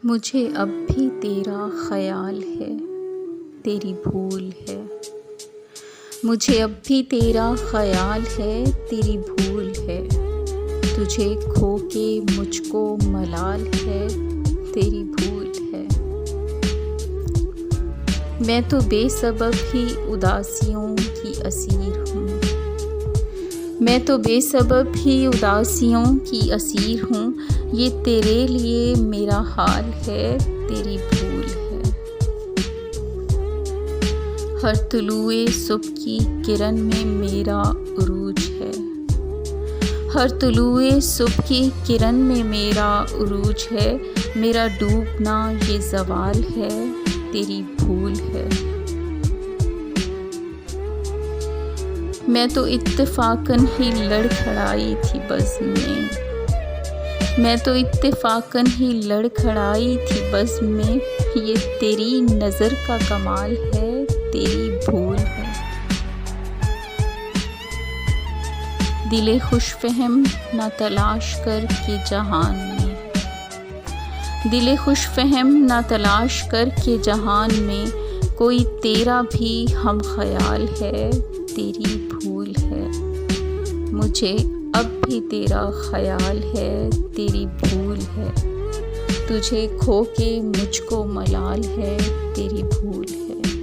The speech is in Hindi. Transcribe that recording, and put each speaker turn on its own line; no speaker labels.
मुझे अब भी तेरा ख़याल है, तेरी भूल है। मुझे अब भी तेरा ख़याल है, तेरी भूल है। तुझे खो के मुझको मलाल है, तेरी भूल है। मैं तो बेसबब ही उदासियों की असीर हूँ। मैं तो बेसबब ही उदासियों की असीर हूँ। ये तेरे लिए मेरा हाल है, तेरी भूल है। हर तुलुए सुबह की किरण में मेरा उरूज है। हर तुलुए सुबह की किरण में मेरा उरूज है। मेरा डूबना ये ज़वाल है, तेरी भूल है। मैं तो इत्तेफाकन ही लड़खड़ाई थी बज़्म में। मैं तो इत्तेफाकन ही लड़खड़ाई थी बज़्म में। ये तेरी नज़र का कमाल है, तेरी भूल है। दिले खुशफ़हम ना तलाश कर के जहान में। दिले खुशफ़हम ना तलाश कर के जहान में। कोई तेरा भी हम ख़याल है, तेरी भूल है। मुझे अब भी तेरा ख़याल है, तेरी भूल है। तुझे खो के मुझको मलाल है, तेरी भूल है।